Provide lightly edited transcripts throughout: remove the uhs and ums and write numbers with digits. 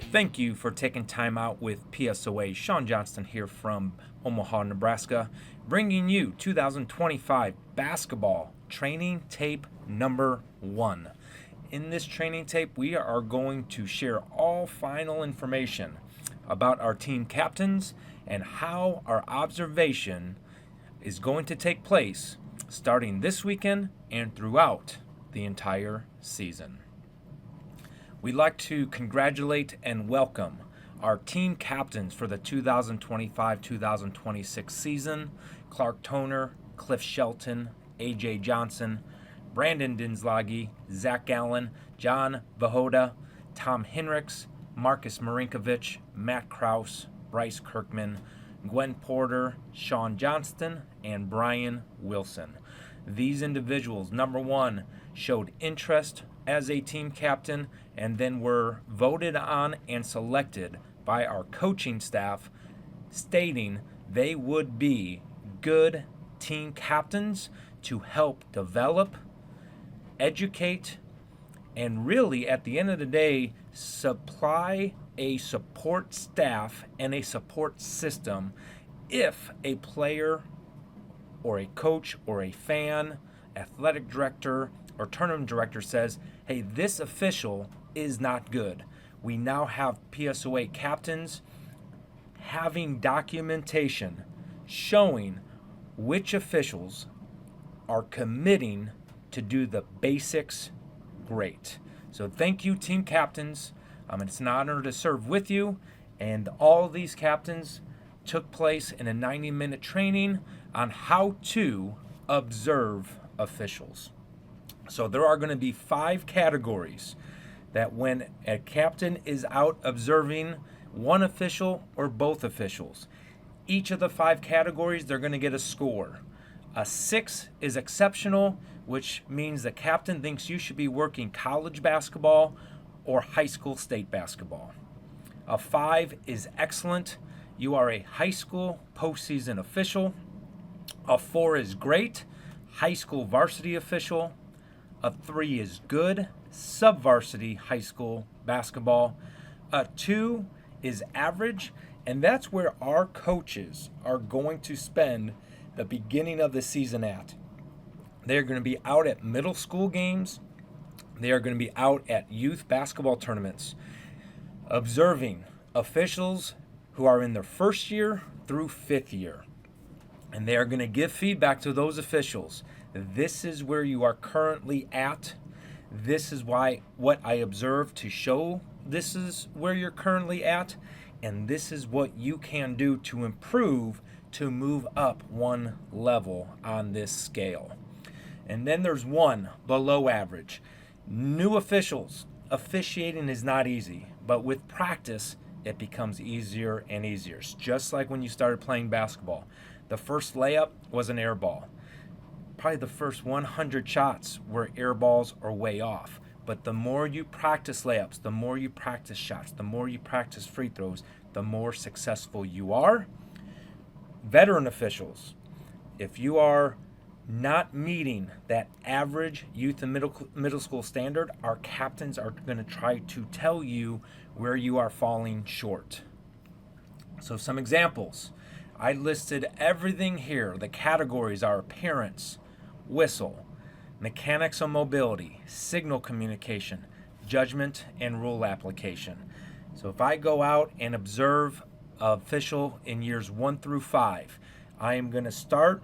Thank you for taking time out with PSOA. Sean Johnston here from Omaha, Nebraska, bringing you 2025 basketball training tape number 1. In this training tape, we are going to share all final information about our team captains and how our observation is going to take place starting this weekend and throughout the entire season. We'd like to congratulate and welcome our team captains for the 2025-2026 season: Clark Toner, Cliff Shelton, AJ Johnson, Brandon Dinslage, Zach Allen, John Vahoda, Tom Hinrichs, Marcus Marinkovic, Matt Kraus, Bryce Kirkman, Gwen Porter, Sean Johnston, and Brian Wilson. These individuals, number one, showed interest as a team captain and then were voted on and selected by our coaching staff, stating they would be good team captains to help develop, educate, and really, at the end of the day, supply a support staff and a support system if a player or a coach or a fan, athletic director, or tournament director says, hey, this official is not good. We now have PSOA captains having documentation showing which officials are committing to do the basics great. So thank you, team captains. It's an honor to serve with you. And all these captains took place in a 90-minute training on how to observe officials. So there are going to be 5 categories that when a captain is out observing one official or both officials, each of the 5 categories, they're going to get a score. A 6 is exceptional, which means the captain thinks you should be working college basketball or high school state basketball. A 5 is excellent. You are a high school postseason official. A 4 is great, high school varsity official. A 3 is good, sub-varsity high school basketball. A 2 is average, and that's where our coaches are going to spend the beginning of the season at. They're going to be out at middle school games. They are going to be out at youth basketball tournaments, observing officials who are in their first year through 5th year. And they are going to give feedback to those officials. This is where you are currently at. This is what I observed to show this is where you're currently at. And this is what you can do to improve, to move up one level on this scale. And then there's 1 below average. New officials. Officiating is not easy, but with practice, it becomes easier and easier. It's just like when you started playing basketball. The first layup was an air ball. Probably the first 100 shots were air balls or way off. But the more you practice layups, the more you practice shots, the more you practice free throws, the more successful you are. Veteran officials, if you are not meeting that average youth and middle school standard, our captains are going to try to tell you where you are falling short. So some examples. I listed everything here. The categories are appearance, whistle, mechanics of mobility, signal communication, judgment, and rule application. So if I go out and observe an official in years 1 through 5, I am going to start,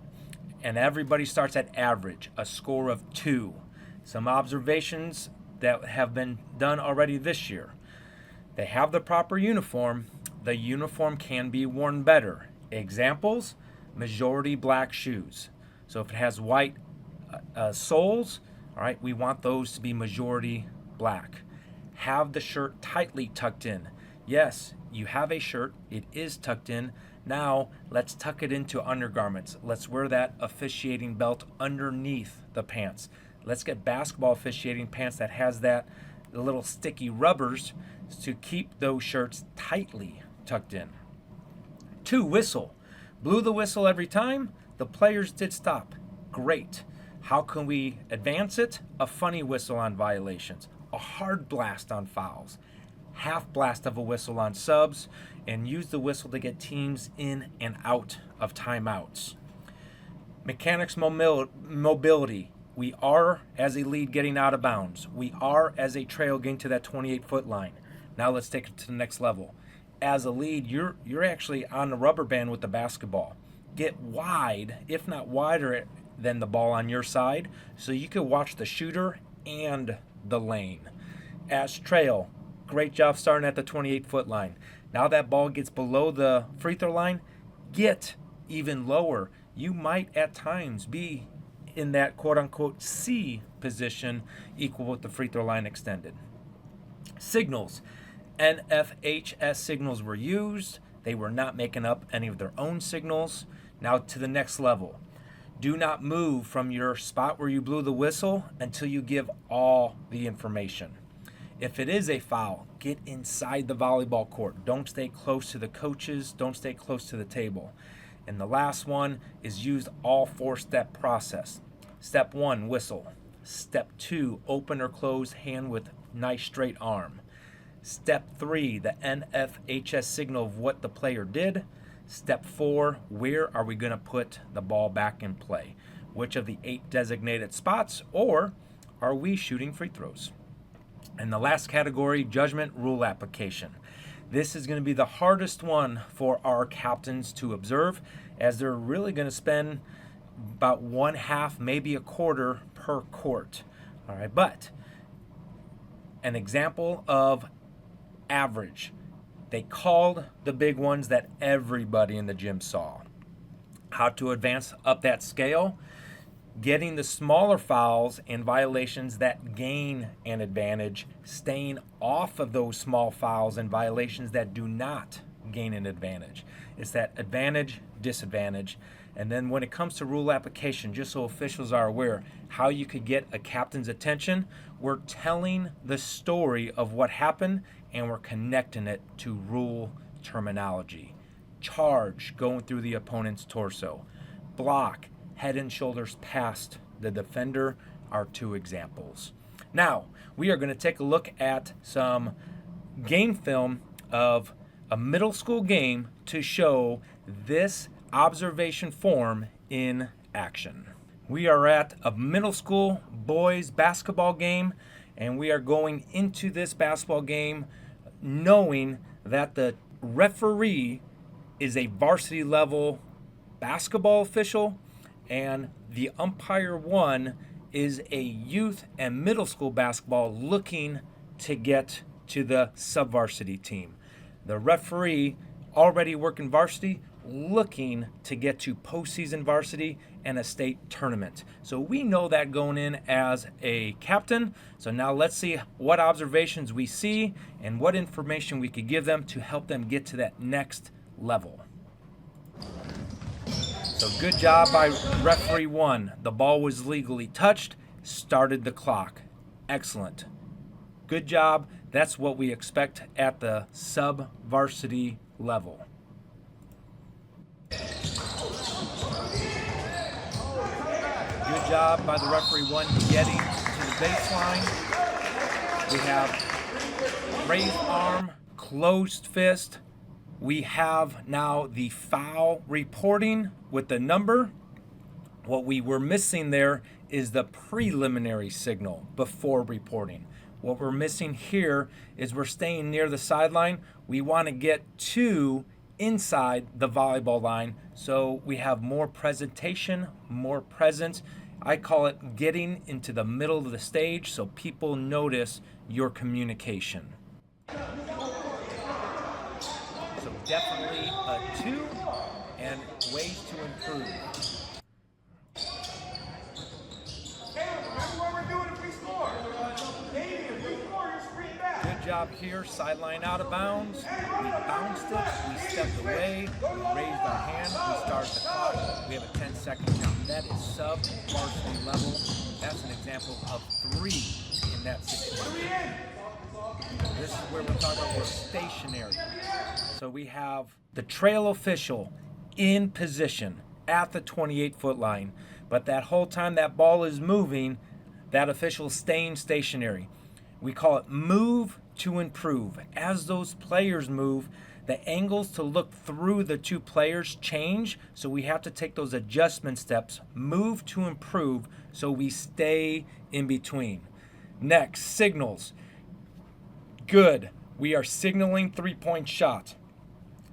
and everybody starts at average, a score of 2. Some observations that have been done already this year. They have the proper uniform. The uniform can be worn better. Examples: majority black shoes. So if it has white soles, all right, we want those to be majority black. Have the shirt tightly tucked in. Yes, you have a shirt, it is tucked in. Now let's tuck it into undergarments. Let's wear that officiating belt underneath the pants. Let's get basketball officiating pants that has that little sticky rubbers to keep those shirts tightly tucked in. 2, whistle. Blew the whistle every time. The players did stop. Great. How can we advance it? A funny whistle on violations. A hard blast on fouls. half blast of a whistle on subs, and use the whistle to get teams in and out of timeouts. Mechanics mobility. We are as a lead getting out of bounds. We are as a trail getting to that 28-foot line. Now let's take it to the next level. As a lead, you're actually on the rubber band with the basketball. Get wide, if not wider than the ball on your side, so you can watch the shooter and the lane. As trail, great job starting at the 28-foot line. Now that ball gets below the free throw line, get even lower. You might at times be in that quote-unquote C position, equal with the free throw line extended. Signals. NFHS signals were used. They were not making up any of their own signals. Now to the next level. Do not move from your spot where you blew the whistle until you give all the information. If it is a foul, get inside the volleyball court. Don't stay close to the coaches. Don't stay close to the table. And the last one is use all 4-step process. Step 1, whistle. Step 2, open or close hand with nice straight arm. Step 3, the NFHS signal of what the player did. Step 4, where are we going to put the ball back in play? Which of the 8 designated spots, or are we shooting free throws? And the last category, judgment rule application. This is going to be the hardest one for our captains to observe, as they're really going to spend about 1/2, maybe a quarter per court. All right, but an example of average. They called the big ones that everybody in the gym saw. How to advance up that scale? Getting the smaller fouls and violations that gain an advantage, staying off of those small fouls and violations that do not gain an advantage. It's that advantage, disadvantage. And then when it comes to rule application, just so officials are aware how you could get a captain's attention, we're telling the story of what happened and we're connecting it to rule terminology. Charge, going through the opponent's torso. Block, head and shoulders past the defender, are 2 examples. Now, we are going to take a look at some game film of a middle school game to show this observation form in action. We are at a middle school boys basketball game, and we are going into this basketball game knowing that the referee is a varsity level basketball official and the umpire 1 is a youth and middle school basketball looking to get to the sub-varsity team. The referee already working varsity, looking to get to postseason varsity and a state tournament. So we know that going in as a captain. So now let's see what observations we see and what information we could give them to help them get to that next level. So good job by referee 1. The ball was legally touched, started the clock. Excellent. Good job. That's what we expect at the sub-varsity level. Good job by the referee 1 getting to the baseline. We have raised arm, closed fist. We have now the foul reporting with the number. What we were missing there is the preliminary signal before reporting. What we're missing here is we're staying near the sideline. We want to get to inside the volleyball line so we have more presentation, more presence. I call it getting into the middle of the stage so people notice your communication. So definitely a 2 and ways to improve. Good job here, sideline out of bounds. We bounced it, we stepped away, we raised our hand, we started the clock. We have a 10-second count. That is sub-varsity level. That's an example of 3 in that situation. This is where we're talking about we're stationary. So we have the trail official in position at the 28-foot line, but that whole time that ball is moving, that official is staying stationary. We call it move to improve. As those players move, the angles to look through the two players change, so we have to take those adjustment steps, move to improve, so we stay in between. Next, signals. Good. We are signaling three-point shot.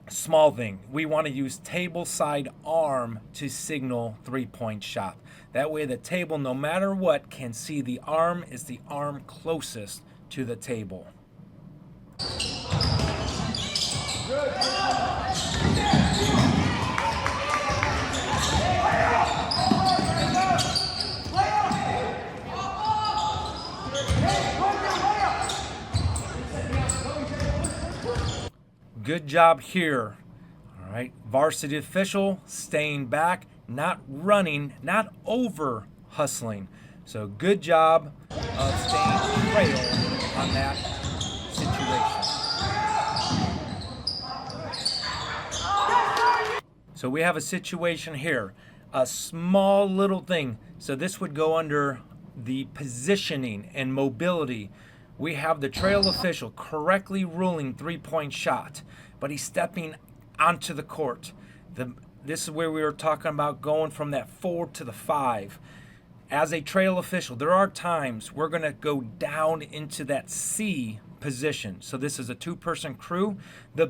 Small thing, we want to use table side arm to signal three-point shot. That way the table, no matter what, can see the arm is the arm closest to the table. Good job here. All right, varsity official staying back, not running, not over hustling. So good job of staying trail on that situation. So we have a situation here, a small little thing. So this would go under the positioning and mobility. We have the trail official correctly ruling three-point shot, but he's stepping onto the court. This is where we were talking about going from that 4 to the 5. As a trail official, there are times we're going to go down into that C position. So this is a two-person crew. The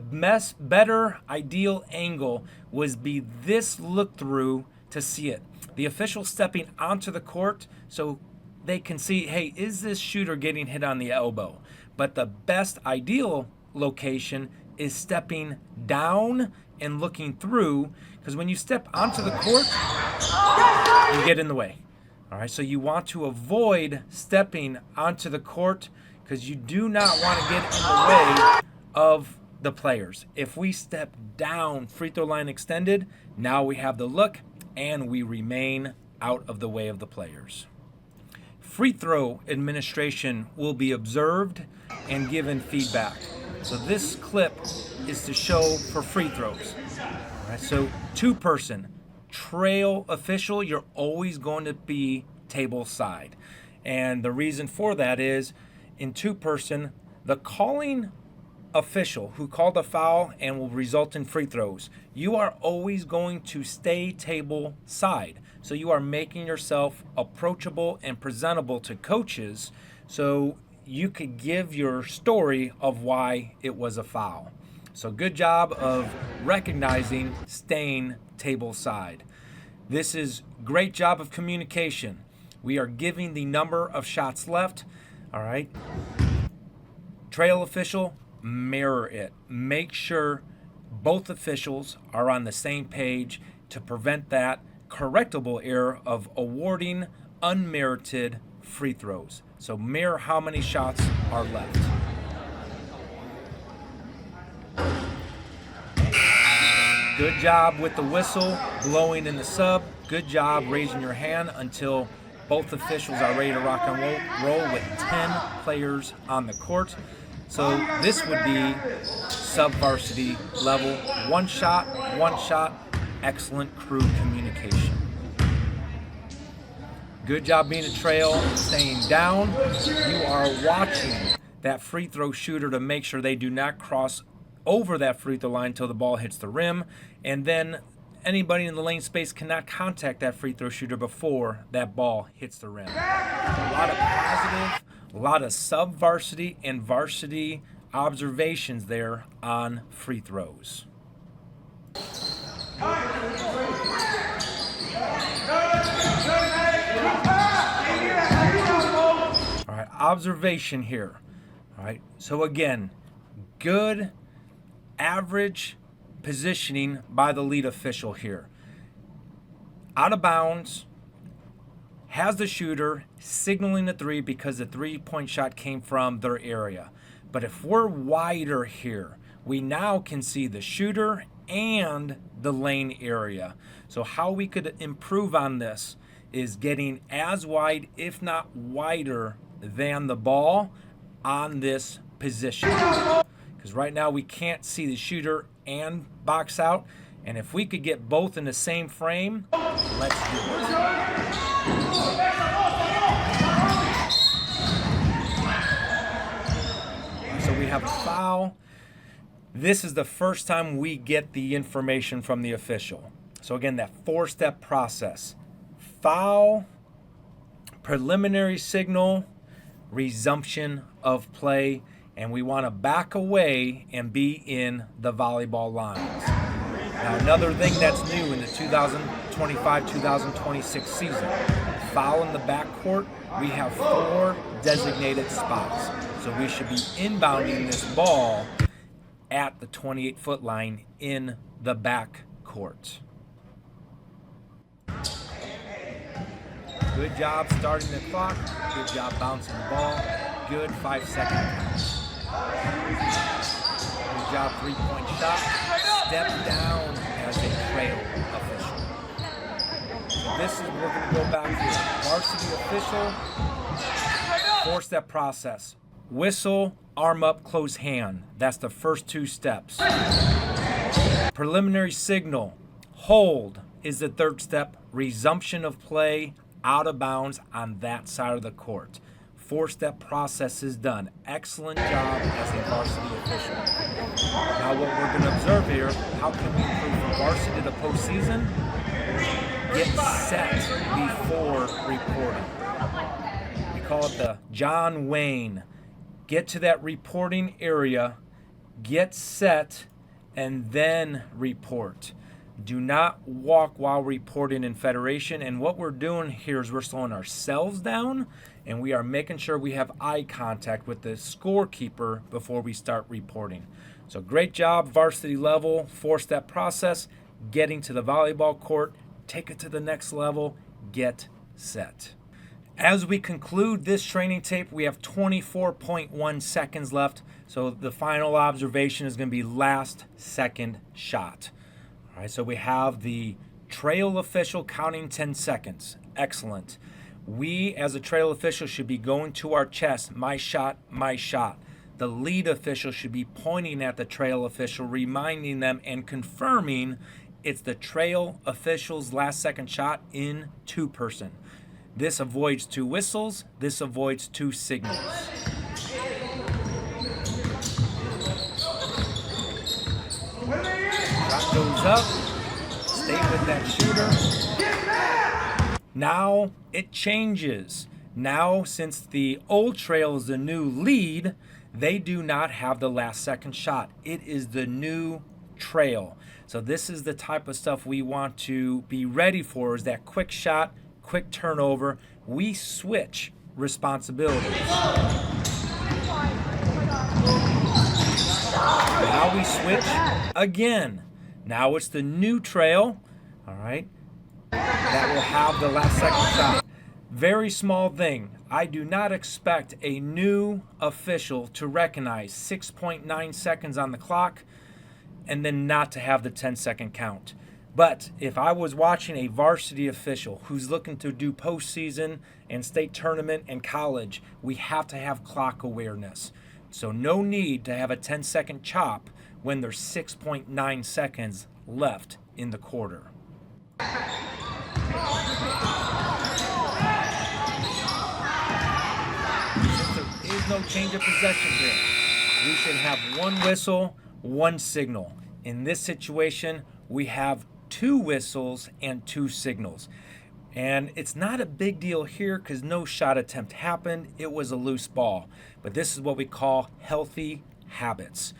better ideal angle would be this look through to see it. The official stepping onto the court so they can see, hey, is this shooter getting hit on the elbow? But the best ideal location is stepping down and looking through, because when you step onto the court, you get in the way. All right, so you want to avoid stepping onto the court because you do not want to get in the way of the players. If we step down, free throw line extended, now we have the look and we remain out of the way of the players. Free throw administration will be observed and given feedback. So this clip is to show for free throws. All right, so two-person, trail official, you're always going to be table side. And the reason for that is in two-person, the calling official who called a foul and will result in free throws, you are always going to stay table side. So you are making yourself approachable and presentable to coaches so you could give your story of why it was a foul. So good job of recognizing staying table side. This is great job of communication. We are giving the number of shots left. All right. Trail official, mirror it. Make sure both officials are on the same page to prevent that correctable error of awarding unmerited free throws. So mirror how many shots are left. Good job with the whistle, blowing in the sub. Good job raising your hand until both officials are ready to rock and roll with 10 players on the court. So this would be sub-varsity level. One shot, excellent crew communication. Good job being a trail, staying down. You are watching that free throw shooter to make sure they do not cross over that free throw line until the ball hits the rim. And then anybody in the lane space cannot contact that free throw shooter before that ball hits the rim. A lot of positive, a lot of sub-varsity and varsity observations there on free throws. All right, observation here. All right, so again, good average positioning by the lead official here. Out of bounds, has the shooter signaling the three because the three-point shot came from their area. But if we're wider here, we now can see the shooter and the lane area. So how we could improve on this is getting as wide, if not wider, than the ball on this position. Because right now we can't see the shooter and box out. And if we could get both in the same frame, let's do it. So have a foul. This is the first time we get the information from the official. So again, that 4-step process. Foul, preliminary signal, resumption of play, and we want to back away and be in the volleyball lines. Now, another thing that's new in the 2025-2026 season, foul in the backcourt, we have 4 designated spots. So we should be inbounding this ball at the 28-foot line in the backcourt. Good job starting the clock. Good job bouncing the ball. Good 5-second count. Good job 3-point shot. Step down as a trail official. So this is, we're going to go back here. Varsity official, 4-step process. Whistle, arm up, close hand. That's the first 2 steps. Preliminary signal, hold is the 3rd step. Resumption of play, out of bounds on that side of the court. 4-step process is done. Excellent job as a varsity official. Now what we're going to observe here, how can we improve from varsity to postseason? Get set before reporting. We call it the John Wayne. Get to that reporting area, get set, and then report. Do not walk while reporting in Federation. And what we're doing here is we're slowing ourselves down, and we are making sure we have eye contact with the scorekeeper before we start reporting. So great job, varsity level, 4-step process, getting to the volleyball court, take it to the next level, get set. As we conclude this training tape, we have 24.1 seconds left. So the final observation is going to be last second shot. All right, so we have the trail official counting 10 seconds. Excellent. We, as a trail official, should be going to our chest. My shot, my shot. The lead official should be pointing at the trail official, reminding them and confirming it's the trail official's last second shot in 2-person. This avoids 2 whistles. This avoids 2 signals. Shot goes up. Stay with that shooter. Now it changes. Now, since the old trail is the new lead, they do not have the last second shot. It is the new trail. So this is the type of stuff we want to be ready for, is that quick shot, quick turnover. We switch responsibilities. Now we switch again. Now it's the new trail, all right, that will have the last second shot. Very small thing. I do not expect a new official to recognize 6.9 seconds on the clock and then not to have the 10-second count. But if I was watching a varsity official who's looking to do postseason and state tournament and college, we have to have clock awareness. So no need to have a 10-second chop when there's 6.9 seconds left in the quarter. Since there is no change of possession here, we should have 1 whistle, 1 signal. In this situation, we have 2 whistles and 2 signals. And it's not a big deal here because no shot attempt happened. It was a loose ball. But this is what we call healthy habits.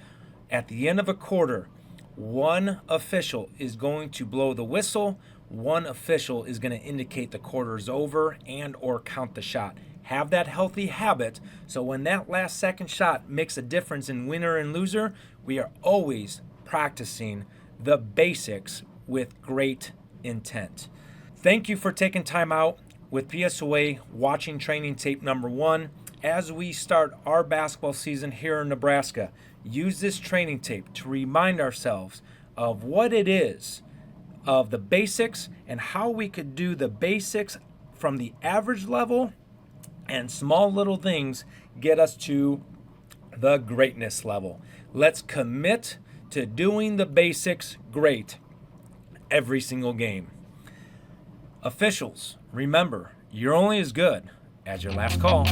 At the end of a quarter, 1 official is going to blow the whistle. 1 official is going to indicate the quarter is over and or count the shot. Have that healthy habit so when that last second shot makes a difference in winner and loser, we are always practicing the basics with great intent. Thank you for taking time out with PSOA watching training tape number 1. As we start our basketball season here in Nebraska, use this training tape to remind ourselves of what it is, of the basics, and how we could do the basics from the average level, and small little things get us to the greatness level. Let's commit to doing the basics great every single game. Officials, remember, you're only as good as your last call.